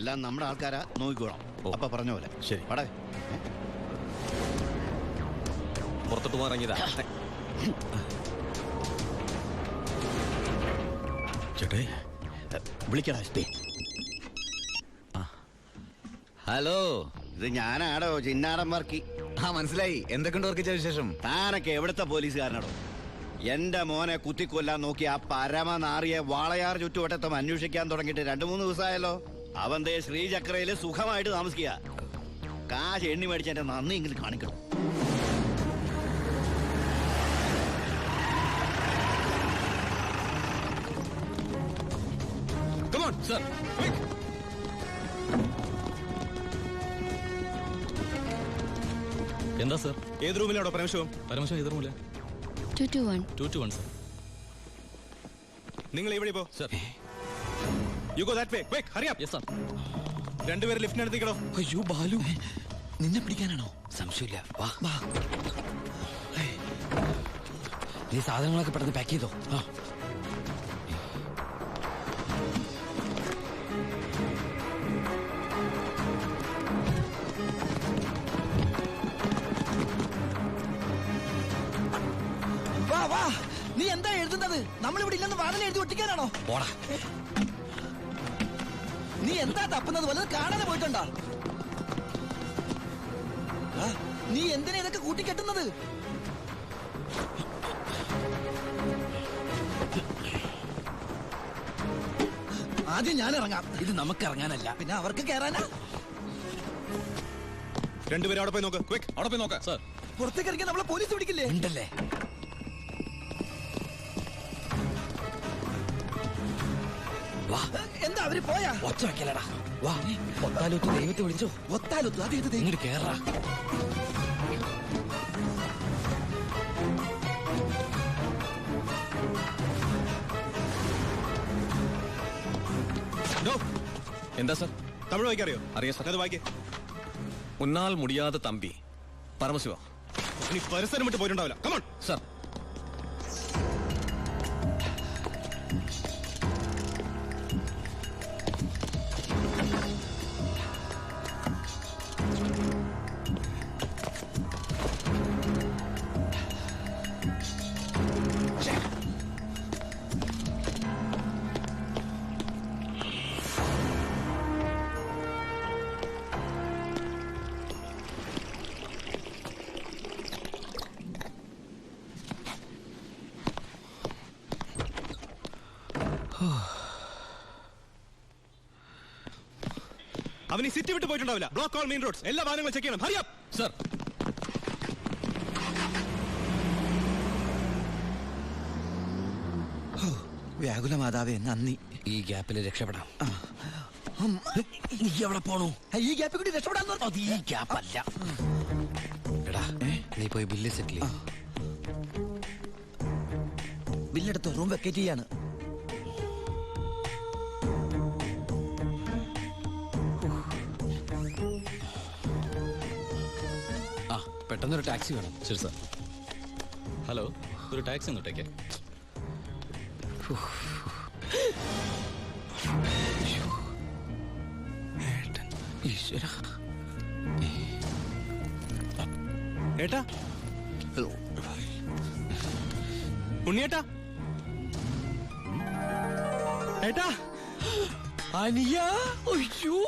എല്ലാം നമ്മുടെ ആൾക്കാരാ, നോക്കിക്കോളാം. അപ്പൊ പറഞ്ഞ പോലെ. ശരി പടേ. പുറത്തോട്ട് പോകാറങ്ങിയതാ. ചേട്ടേ വിളിക്കടാ. ഹലോ, ഇത് ഞാനാടോ ചിന്നാടൻ വർക്കി. മനസ്സിലായി. എന്തൊക്കെയുണ്ട് വർക്കിച്ച വിശേഷം? താനൊക്കെ എവിടുത്തെ പോലീസുകാരനാടോ? എന്റെ മോനെ കുത്തിക്കൊല്ലാൻ നോക്കി ആ പരമനാറിയെ വാളയാർ ചുറ്റുവട്ടത്തും അന്വേഷിക്കാൻ തുടങ്ങിയിട്ട് 2-3 ദിവസമായല്ലോ. അവന്റെ ശ്രീചക്രയില് സുഖമായിട്ട് താമസിക്കുക. കാശ് എണ്ണി മേടിച്ചെന്റെ നന്ദി എങ്കിലും കാണിക്കണം. എന്താ സർ? ഏത് റൂമിലാണോ പരമശിവം? പരമശിവം ഏത് റൂമില്ല? 221 സർ. നിങ്ങൾ ഇവിടെ പോ sir. You go that way. Quick, hurry up. Yes sir. രണ്ടുപേരും ലിഫ്റ്റിനടുത്തേക്കോ. അയ്യോ ബാലു, നിന്നെ പിടിക്കാനാണോ? സംശയമില്ല. വാ. നീ സാധനങ്ങളൊക്കെ പെട്ടെന്ന് പാക്ക് ചെയ്തോ. വാ. നീ എന്താ എഴുതുന്നത്? നമ്മളിവിടെ ഇല്ലെന്ന് വാതിൽ എഴുതി ഒട്ടിക്കാനാണോ? പോടാ. നീ എന്താ തപ്പുന്നത്? വല്ലത് കാണാതെ പോയിട്ടുണ്ടോ? നീ എന്തിനാ ഇതൊക്കെ കൂട്ടിക്കെട്ടുന്നത്? ആദ്യം ഞാൻ ഇറങ്ങാം. ഇത് നമുക്ക് ഇറങ്ങാനല്ല, പിന്നെ അവർക്ക് കയറാനാ. രണ്ടുപേരും അവിടെ പോയി നോക്ക്. ക്വിക്ക്, അവിടെ പോയി നോക്ക്. സർ. പുറത്തേക്ക് ഇറങ്ങി നമ്മളെ പോലീസ് പിടിക്കില്ലേ? ഉണ്ടല്ലേ. എന്താ അവര് പോയാ? ഒച്ച വെക്കലടാ. വാ. ഒത്താലൊത്ത് ദൈവത്തെ വിളിച്ചോ. ഒത്താലൊത്തു. അത് ഇത് ഇങ്ങോട്ട് കേറാ. എന്താ സർ? തമിഴ് വായിക്കറിയോ? അറിയാം സർ. അത് വായിക്കേ. ഉന്നാൽ മുടിയാതെ തമ്പി പരമശിവ. ഇനി പരിസരം വിട്ട് പോയിട്ടുണ്ടാവില്ല. Come on sir. അവൻ ഈ സിറ്റി വിട്ട് പോയിട്ടുണ്ടാവില്ല. Block all main roads. എല്ലാ വാഹനങ്ങളും ചെക്ക് ചെയ്യണം. Hurry up sir. വ്യാകുല മാതാവേ, നന്ദി. ഈ ഗ്യാപ്പിൽ രക്ഷപ്പെടാം. നീ എവിടെ പോണു? ഈ ഗ്യാപ്പിൽ കൂടി രക്ഷപ്പെടാൻ. അത് ഈ ഗ്യാപ്പല്ല. എടാ, നീ പോയി ബില്ല് സെറ്റിൽ ചെയ്യ്. ബില്ലെടുത്ത് റൂം വെക്കേറ്റ് ചെയ്യാണ്. പെട്ടെന്നൊരു ടാക്സി വേണം. ശരി സാർ. ഹലോ, ഒരു ടാക്സി ഇങ്ങോട്ടേക്ക്. ഈശ്വര. ഏട്ടാ, ഉണ്ണിയേട്ടാ, ഏട്ടാ, അനിയ. അയ്യോ,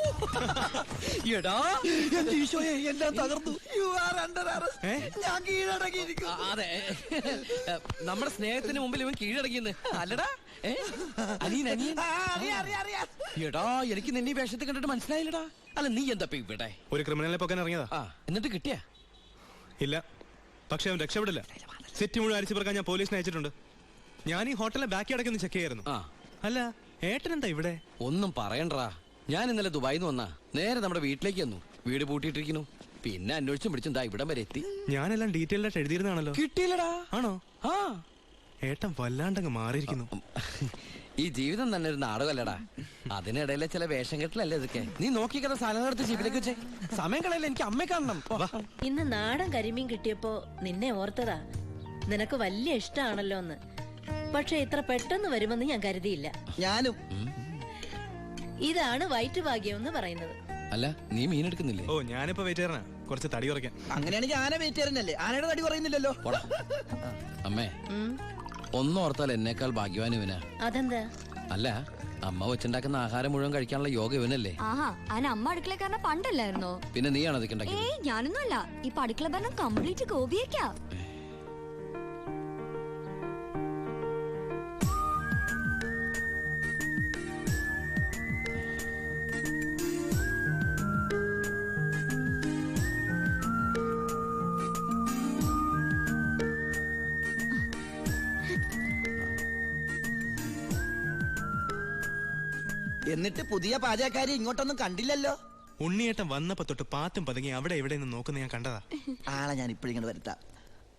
എടാ എന്റെ ഈശോയെ, എല്ലാം തകർന്നു. You are under arrest. ഞാൻ കീഴടങ്ങിയിരിക്കും. അതെ, നമ്മുടെ സ്നേഹത്തിന് മുമ്പിൽ ഇവൻ കീഴടങ്ങിയെന്ന് അല്ലടാ. എടാ, എനിക്ക് നിന്നെ ഈ വേഷത്തിൽ കണ്ടിട്ട് മനസ്സിലായില്ലടാ. അല്ല, നീ എന്താ ഇവിടെ? ഒരു ക്രിമിനലിനെ പോക്കാൻ ഇറങ്ങിയതാ. എന്നിട്ട് കിട്ടിയാ? ഇല്ല, പക്ഷെ അവൻ രക്ഷപ്പെടില്ല. സിറ്റി മുഴുവൻ അരിച്ചു പറക്കാൻ ഞാൻ പോലീസിനെ അയച്ചിട്ടുണ്ട്. ഞാൻ ഈ ഹോട്ടലിലെ ബാക്കി അടക്കൊന്ന് ചെക്ക് ചെയ്യായിരുന്നു. അല്ല, ഏട്ടൻ എന്താ ഇവിടെ? ഒന്നും പറയണ്ടാ. ഞാൻ ഇന്നലെ ദുബായിന്ന് വന്നാ നേരെ നമ്മുടെ വീട്ടിലേക്ക് വന്നു. വീട് പൂട്ടിയിട്ടിരിക്കുന്നു. പിന്നെ അന്വേഷിച്ചും പിടിച്ചും ഇവിടം വരെ എത്തി. ഞാനെല്ലാം ഡീറ്റെയിൽ ആയിട്ട് എഴുതിയിരുന്നാണല്ലോ. കിട്ടിയില്ലടാ. ആണോ? ആ, ഏട്ടൻ വല്ലാണ്ടങ്ങ് മാറിയിരിക്കുന്നു. ഈ ജീവിതം തന്നെ ഒരു നാടകമല്ലടാ. അതിനിടയിലെ ചില വേഷം കെട്ടലല്ലേ ഇതൊക്കെ. നീ നോക്കിക്കഥ സാധനം എടുത്ത് ജീപ്പിലേക്ക് വെച്ചേ. സമയം കളയല്ലേ, എനിക്ക് അമ്മയെ കാണണം. ഇന്ന് നാടൻ കരിമീൻ കിട്ടിയപ്പോ നിന്നെ ഓർത്തതാ. നിനക്ക് വലിയ ഇഷ്ടാണല്ലോ എന്ന്. പക്ഷെ ഇത്ര പെട്ടെന്ന് വരുമെന്ന് ഞാൻ കരുതിയില്ല. ഞാനും. ഇതാണ് വയറ്റുഭാഗ്യം എന്ന് പറയുന്നത്. അല്ല നീ മീൻ എടുക്കുന്നില്ലേ? ഓ ഞാനിപ്പോ വെയിറ്റേറിനാ, കുറച്ച് തടി കുറയ്ക്കാൻ. അങ്ങനെയാണെങ്കിൽ ആന വെയിറ്റേറിയനല്ലേ, ആനയുടെ തടി പറയുന്നില്ലല്ലോ. പോടാ. അമ്മേ ഒന്നോർത്താൽ എന്നേക്കാൾ ഭാഗ്യവാൻ ഇവനാ. അതെന്താ? അല്ല അമ്മ വെച്ചുണ്ടാക്കുന്ന ആഹാരം മുഴുവൻ കഴിക്കാനുള്ള യോഗ ഇവനല്ലേ? ആഹാ, അതിന് അമ്മ അടുക്കളക്കാരനെ പണ്ടല്ലായിരുന്നോ? പിന്നെ നീയാണോ അതൊക്കെ ഉണ്ടാക്കിയത്? ഏയ് ഞാനൊന്നും അല്ല, ഇപ്പൊ അടുക്കള ഭരണം കംപ്ലീറ്റ് ഗോപിയേക്കാ. എന്നിട്ട് പുതിയ പാചകക്കാരി ഇങ്ങോട്ടൊന്നും കണ്ടില്ലല്ലോ. ഉണ്ണിയേട്ടൻ വന്നപ്പോ തൊട്ട് പാത്തും പതുങ്ങി അവിടെ എവിടെ നിന്ന് നോക്കുന്ന ഞാൻ കണ്ടതാ. ആളെ ഞാൻ ഇപ്പോഴും ഇങ്ങോട്ട് വരുത്താം.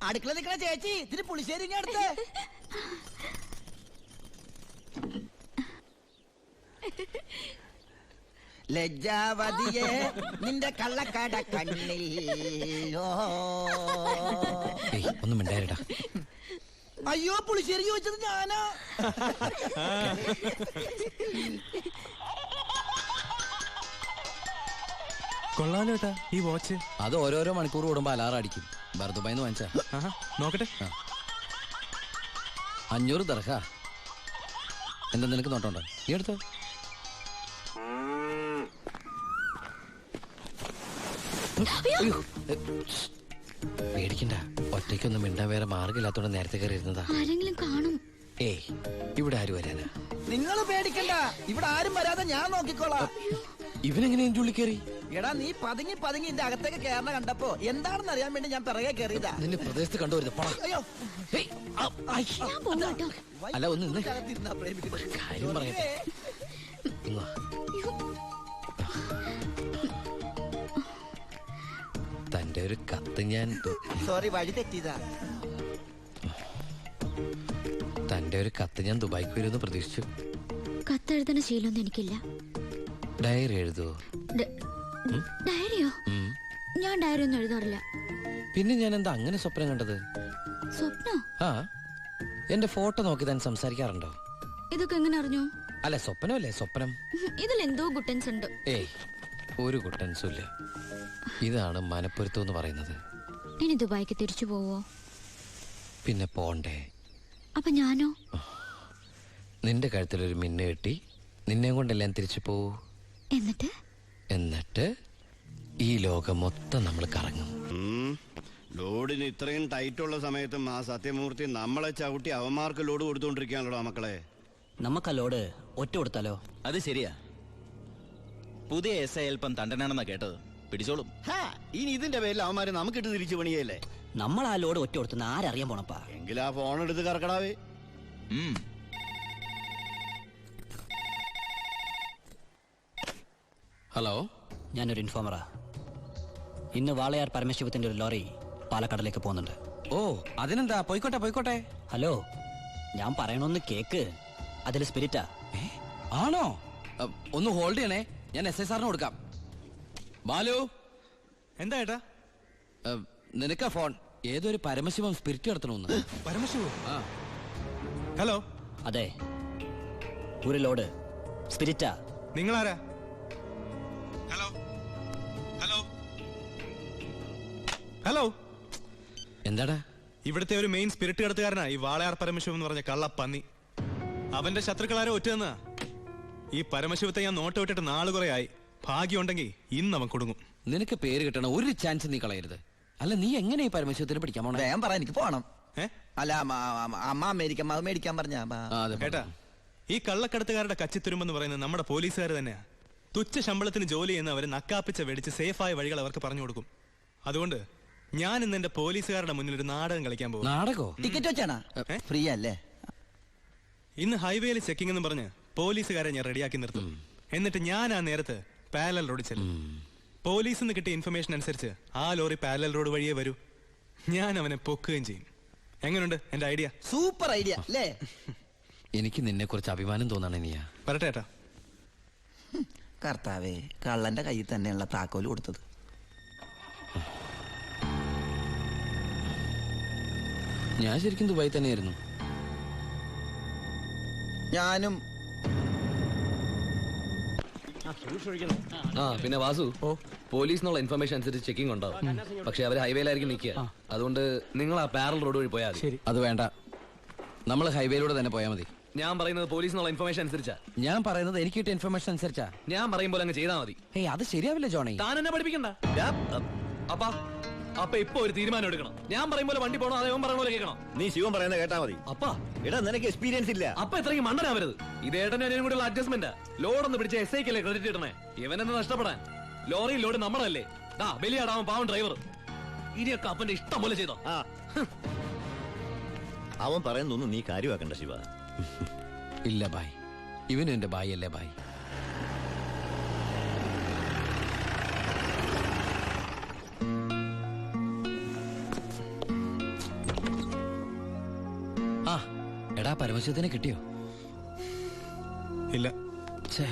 അടുക്കള നിൽക്കണ ചേച്ചി, ഇതിന് പുളിശ്ശേരി ഇങ്ങ് അടുത്ത്. ലജ്ജാവതിയെ നിന്റെ കള്ളക്കട കണ്ണിൽ. ഒന്നും മിണ്ടായിരടാ. അയ്യോ, പുളിശ്ശേരി ചോദിച്ചത് ഞാനാ. കൊള്ളാലോ ഏട്ടാ ഈ വാച്ച്. അത് ഓരോരോ മണിക്കൂർ കൂടുമ്പോ അലാറം അടിക്കും. ബർദുബായിന്ന് വാങ്ങിച്ചാ. നോക്കട്ടെ. 500 ദർഹ. എന്താ നിനക്ക് നോട്ടോണ്ടോ? നീ എടുത്തോ. പേടിക്കണ്ട, ഒറ്റയ്ക്കൊന്നും മിണ്ടാൻ വേറെ മാർഗമില്ലാത്തോണ്ട് നേരത്തെ കയറി ഇരുന്നതാ. ആരെങ്കിലും കാണും. ഏയ് ഇവിടെ ആര് വരാനാ? നിങ്ങൾ പേടിക്കണ്ട, ഇവിടെ ആരും വരാതെ ഞാൻ നോക്കിക്കോളാം. ഇവനെങ്ങനെ എന്റെ ഉള്ളിൽ കയറി? എടാ നീ പതുങ്ങി പതുങ്ങി എന്റെ അകത്തേക്ക് കയറണ കണ്ടപ്പോ എന്താണെന്ന് അറിയാൻ വേണ്ടി ഞാൻ പിറകെ കയറിയതാ. നിന്നെ പ്രദേശത്ത് കണ്ടുവരുന്നത്. അയ്യോ, ഞാൻ പോവാ കേട്ടോ. അല്ല ഒന്ന് നിന്ന് അകത്തിരുന്നാ പ്രേമിക്കുന്നത്. കാര്യം പറയട്ടെ. ഇങ്ങ് വാ. തന്റെ ഒരു കത്ത് ഞാൻ സോറി, വഴി തെറ്റിയതാ. തന്റെ ഒരു കത്ത് ഞാൻ ദുബായിക്ക് വരുമെന്ന് പ്രതീക്ഷിച്ചു. കത്തെഴുതുന്ന ശീലമൊന്നും എനിക്കില്ല. ഡയറി എഴുതുവോ? ഡയറിയോ? ഞാൻ ഡയറി ഒന്നും എഴുതാറില്ല. പിന്നെ ഞാൻ എന്താ അങ്ങനെ സ്വപ്നം കണ്ടത്? സ്വപ്നോ? ആ, എന്റെ ഫോട്ടോ നോക്കി താൻ സംസാരിക്കാറുണ്ടോ? ഇതൊക്കെ എങ്ങനെ അറിഞ്ഞു? അല്ല സ്വപ്നമല്ലേ സ്വപ്നം. ഇതിലെന്തോ ഗുട്ടൻസ് ഉണ്ട്. ഏയ് ഒരു കുട്ടൻസും ഇല്ല. ഇതാണ് മനപ്പൊരുത്തം എന്ന് പറയുന്നത്. ഇനി ദുബായിക്ക് തിരിച്ചു പോവോ? പിന്നെ പോണ്ടേ. അപ്പൊ ഞാനോ? നിന്റെ കഴുത്തിലൊരു മിന്നു കെട്ടി നിന്നെയും കൊണ്ടെല്ലാം തിരിച്ചു പോവൂ. എന്നിട്ട് ഈ ലോകം മൊത്തം നമ്മൾ കറങ്ങും. ലോഡിന് ഇത്രയും ടൈറ്റുള്ള സമയത്തും ആ സത്യമൂർത്തി നമ്മളെ ചവിട്ടി അവന്മാർക്ക് ലോഡ് കൊടുത്തോണ്ടിരിക്കാണല്ലോ മക്കളെ. നമുക്ക് ആ ലോഡ് ഒറ്റ കൊടുത്താലോ? അത് ശരിയാ. പുതിയ എസ് ഐ അല്പം തണ്ടനാണെന്നാ കേട്ടത്. പിടിച്ചോളും. ഇനി ഇതിന്റെ പേരിൽ അവന്മാരെ നമുക്കിട്ട് തിരിച്ചു പണിയല്ലേ? നമ്മൾ ആ ലോഡ് ഒറ്റ കൊടുത്തുന്ന ആരറിയാൻ പോണപ്പാ. എങ്കിൽ ആ ഫോൺ എടുത്ത് കറക്കടാവേ. ഹലോ, ഞാനൊരു ഇൻഫോമറാ. ഇന്ന് വാളയാർ പരമശിവത്തിന്റെ ഒരു ലോറി പാലക്കാടിലേക്ക് പോകുന്നുണ്ട്. ഓ അതിനെന്താ, പോയിക്കോട്ടെ പോയിക്കോട്ടെ. ഹലോ, ഞാൻ പറയണൊന്ന് കേക്ക്. അതിൽ സ്പിരിറ്റാ. ആണോ? ഒന്ന് ഹോൾഡ് ചെയ്യണേ, ഞാൻ SI സാറിന് കൊടുക്കാം. ബാലു. എന്താ ഏട്ടാ? നിനക്കാ ഫോൺ. ഏതൊരു പരമശിവം സ്പിരിറ്റ് നടത്തണമെന്ന്. പരമശിവോ? ആ ഹലോ. അതെ, ഒരു ലോഡ് സ്പിരിറ്റാ. നിങ്ങളാരാ? Hello hello hello. എന്താടാ? ഇവിടുത്തെ ഒരു മെയിൻ സ്പിരിറ്റ് കടത്തുകാരനാ ഈ വാളയാർ പരമശിവം എന്ന് പറഞ്ഞ കള്ളപ്പന്നി. അവന്റെ ശത്രുക്കളാരോ ഒറ്റന്നാ. ഈ പരമശിവത്തെ ഞാൻ നോട്ട് വിട്ടിട്ട് നാള് കുറെ ആയി. ഭാഗ്യം ഉണ്ടെങ്കിൽ ഇന്ന് അവൻ കൊടുങ്ങും. നിനക്ക് പേര് കിട്ടണ ഒരു ചാൻസ് നീ കളയരുത്. അല്ല നീ എങ്ങനെ ഈ പരമശിവത്തിന് പിടിക്കാൻ പോണേ? വേഗം പറ, എനിക്ക് പോണം. അല്ല അമ്മ മേടിക്കാൻ പറഞ്ഞ. കേട്ടാ, ഈ കള്ളക്കടത്തുകാരുടെ കച്ചിത്തുരുമ്പെന്ന് പറയുന്നത് നമ്മുടെ പോലീസുകാർ തന്നെയാ. തുച്ഛ ശമ്പളത്തിന് ജോലി ചെയ്യുന്നവര് നക്കാപ്പിച്ച വെടിച്ച് സേഫായ വഴികൾ അവർക്ക് പറഞ്ഞു കൊടുക്കും. അതുകൊണ്ട് ഞാൻ ഇന്ന് എന്റെ പോലീസുകാരുടെ മുന്നിൽ ഒരു നാടകം കളിക്കാൻ പോകും. നാടകോ? ടിക്കറ്റ് വെച്ചാണോ? ഫ്രീ അല്ലേ? ഇന്ന് ഹൈവേയിൽ ചെക്കിംഗ് എന്ന് പറഞ്ഞ് പോലീസുകാരെ ഞാൻ റെഡിയാക്കി നിർത്തും. എന്നിട്ട് ഞാൻ ആ നേരത്ത് പാരലൽ റോഡ് ചെല്ലും. പോലീസിൽ നിന്ന് കിട്ടിയ ഇൻഫർമേഷൻ അനുസരിച്ച് ആ ലോറി പാരലൽ റോഡ് വഴിയേ വരൂ. ഞാൻ അവനെ പൊക്കുകയും ചെയ്യും. എങ്ങനെയുണ്ട് എന്റെ ഐഡിയ? സൂപ്പർ ഐഡിയ അല്ലേ? എനിക്ക് നിന്നെ കുറിച്ച് അഭിമാനം തോന്നാണ് നീയാ. പറട്ടെ ഏട്ടാ. കർത്താവേ, കള്ളന്റെ കയ്യിൽ തന്നെയുള്ള താക്കോല് കൊടുത്തത്. ഞാൻ ശരിക്കും ദുബായി തന്നെയായിരുന്നു. ഞാനും ആ പിന്നെ വാസു പോലീസിനുള്ള ഇൻഫർമേഷൻ അനുസരിച്ച് ചെക്കിംഗ് ഉണ്ടാവും. പക്ഷെ അവർ ഹൈവേയിലായിരിക്കും നിൽക്കുക. അതുകൊണ്ട് നിങ്ങൾ ആ പാരൽ റോഡ് വഴി പോയാൽ മതി. അത് വേണ്ട, നമ്മൾ ഹൈവേയിലൂടെ തന്നെ പോയാൽ മതി. ഞാൻ പറയുന്നത് പോലീസിനുള്ള ഇൻഫർമേഷൻ അനുസരിച്ചാ. ഞാൻ പറയുന്നത് എനിക്ക് കിട്ടിയ ഇൻഫർമേഷൻ അനുസരിച്ചാ. ഞാൻ പറയുമ്പോൾ അങ്ങ് ചെയ്താൽ മതി. ഏയ് അത് ശരിയാവില്ല ജോണി. താൻ എന്നെ പഠിപ്പിക്കണ്ട. അപ്പൊ ഇപ്പൊ ഒരു തീരുമാനം എടുക്കണം. ഞാൻ പറയുമ്പോൾ വണ്ടി പോകണോ അതേ പറയുന്ന പോലെ കേൾക്കണം. നീ ശിവൻ പറയുന്നത് കേട്ടാ മതി. അപ്പാ എടാ നിനക്ക് എക്സ്പീരിയൻസ് ഇല്ല. അപ്പൊ എത്രയും മണ്ടനാവരുത്. ഇത് ഏട്ടനും കൂടെയുള്ള അഡ്ജസ്റ്റ്മെന്റ്. ലോഡൊന്ന് പിടിച്ച എസ് ഐക്കല്ലേ ക്രെഡിറ്റ് കിട്ടണേ. ഇവനെന്ന് നഷ്ടപ്പെടാൻ ലോറി ലോഡ് നമ്മളല്ലേ. ബലിയാടാവൻ പാവൻ ഡ്രൈവർ. ഇനിയൊക്കെ അപ്പന്റെ ഇഷ്ടം പോലെ ചെയ്തോ. അവൻ പറയുന്നൊന്നും നീ കാര്യമാക്കണ്ട ശിവ. ഇല്ല ബായ്, ഇവനും എന്റെ ബായ് അല്ലേ ബായ്. ആ എടാ പരമശിവത്തിനെ കിട്ടിയോ? ഇല്ല. ഛേ.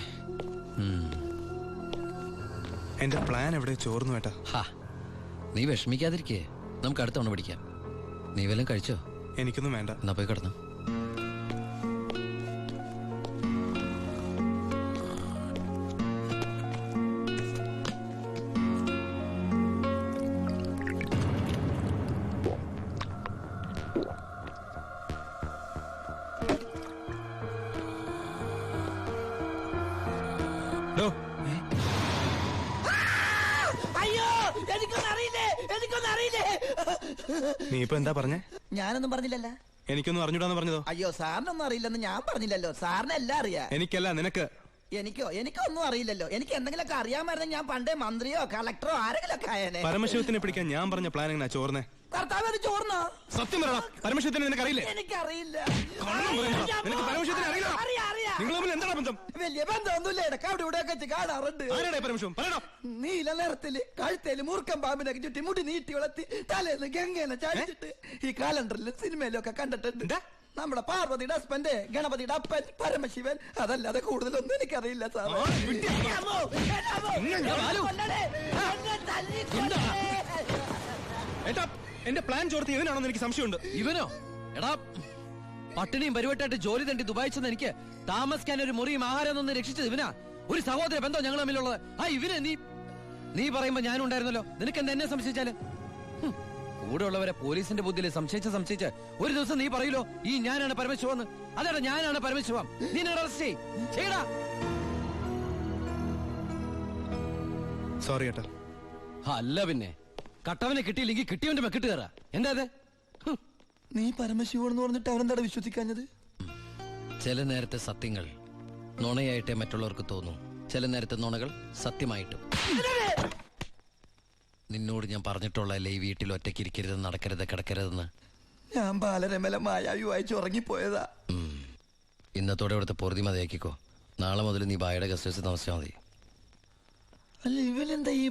എന്റെ പ്ലാൻ എവിടെ ചോർന്നു ഏട്ടാ. ഹാ നീ വിഷമിക്കാതിരിക്കേ, നമുക്ക് അടുത്ത തവണ പിടിക്കാം. നീ വല്ലതും കഴിച്ചോ? എനിക്കൊന്നും വേണ്ട. എന്നാ പോയി കിടന്നു. അയ്യോ എനിക്കൊന്നും അറിയില്ലേ, എനിക്കൊന്നും അറിയില്ലേ. നീ ഇപ്പൊ എന്താ പറഞ്ഞേ? ഞാനൊന്നും പറഞ്ഞില്ലല്ലോ. എനിക്കൊന്നും അറിഞ്ഞൂടാന്ന് പറഞ്ഞതോ? അയ്യോ സാറിനൊന്നും അറിയില്ലെന്ന് ഞാൻ പറഞ്ഞില്ലല്ലോ. സാറിന് എല്ലാം അറിയാം. എനിക്കല്ല, നിനക്ക്. എനിക്കൊന്നും അറിയില്ലല്ലോ. എനിക്ക് എന്തെങ്കിലുമൊക്കെ അറിയാമായിരുന്നെങ്കിൽ ഞാൻ പണ്ടേ മന്ത്രിയോ കളക്ടറോ ആരെങ്കിലും ഒക്കെ ആയേനെ. പരമശിവത്തിനെ പിടിക്കാൻ ഞാൻ പറഞ്ഞ പ്ലാൻ എങ്ങനെ ചോർന്നേ? കർത്താവ് അത് ചോർന്നോ? സത്യം പറയടാ, പരമശിവത്തിനെ നിനക്കറിയില്ലേ? എനിക്കറിയില്ല. നിനക്ക് പരമശിവത്തിനെ അറിയില്ല? നിങ്ങൾ തമ്മിൽ എന്താണ് ബന്ധം? വലിയ ബന്ധമൊന്നുമില്ല. ഇടക്ക് അവിടെ ഇവിടെ വെച്ച് കാണാറുണ്ട്. ആരാടേ പരമശിവം? പറയടാ. നീല നിറത്തില് കഴുത്തേല് മൂർക്കം പാമ്പിനൊക്കെ ചുറ്റി മുടി നീട്ടി വളർത്തി തലേന്ന് ഗംഗേനെ ചാടിച്ചിട്ട് ഈ കാലണ്ടറിലും സിനിമയിലും ഒക്കെ കണ്ടിട്ടുണ്ട്. നമ്മുടെ പാർവതിയുടെ ഹസ്ബൻഡ് ഗണപതിയുടെ അപ്പൻ പരമശിവൻ. അതല്ലാതെ കൂടുതലൊന്നും എനിക്കറിയില്ല സാർ. ഏട്ടാ എന്റെ പ്ലാൻ ചോർത്തി ഇവനാണെന്ന് എനിക്ക് സംശയമുണ്ട്. ഇവനോ? എടാ പട്ടിണിയും പരിവട്ടായിട്ട് ജോലി തണ്ടി ദുബായി ചെന്ന് എനിക്ക് താമസിക്കാൻ ഒരു മുറിയും ആഹാരം ഒന്ന് രക്ഷിച്ചത് ഇവനാ. ഒരു സഹോദര ബന്ധം ഞങ്ങൾ തമ്മിലുള്ളത്. ആ ഇവന് നീ പറയുമ്പോ ഞാനും ഉണ്ടായിരുന്നല്ലോ. നിനക്ക് എന്താ എന്നെ സംശയിച്ചാല്? കൂടെ ഉള്ളവരെ പോലീസിന്റെ ബുദ്ധിയിൽ സംശയിച്ച് ഒരു ദിവസം നീ പറയൂലോ ഈ ഞാനാണ് പരമശിവന്ന്. അതാണ് ഞാനാണ് പരമശിവം. നീ അറസ്റ്റ് ചെയ്യടാ. സോറി ഏട്ടാ. അല്ല പിന്നെ കട്ടവനെ കിട്ടിയില്ലെങ്കിൽ കിട്ടിയവന്റെ മെക്കിട്ട് കയറാ. എന്താ അത്? നീ പരമശിവനെന്ന് പറഞ്ഞിട്ട് അവരെന്താ വിശ്വസിക്കാഞ്ഞത്? ചില നേരത്തെ സത്യങ്ങൾ നുണയായിട്ടേ മറ്റുള്ളവർക്ക് തോന്നും. ചില നേരത്തെ നുണകൾ സത്യമായിട്ടും. നിന്നോട് ഞാൻ പറഞ്ഞിട്ടുള്ളതല്ലേ ഈ വീട്ടിൽ ഒറ്റയ്ക്ക് ഇരിക്കരുത്, നടക്കരുത്, കിടക്കരുതെന്ന്. ഞാൻ ബാലരമല മായാവി ചോറങ്ങിപ്പോയതാ. ഇന്നത്തോടെ ഇവിടുത്തെ പൊറുതി മതിയാക്കിക്കോ. നാളെ മുതൽ നീ ബായുടെ ഗസ്റ്റ് ഹൗസിൽ താമസിച്ചാൽ മതി. അല്ല ഇവനെന്താ ഈ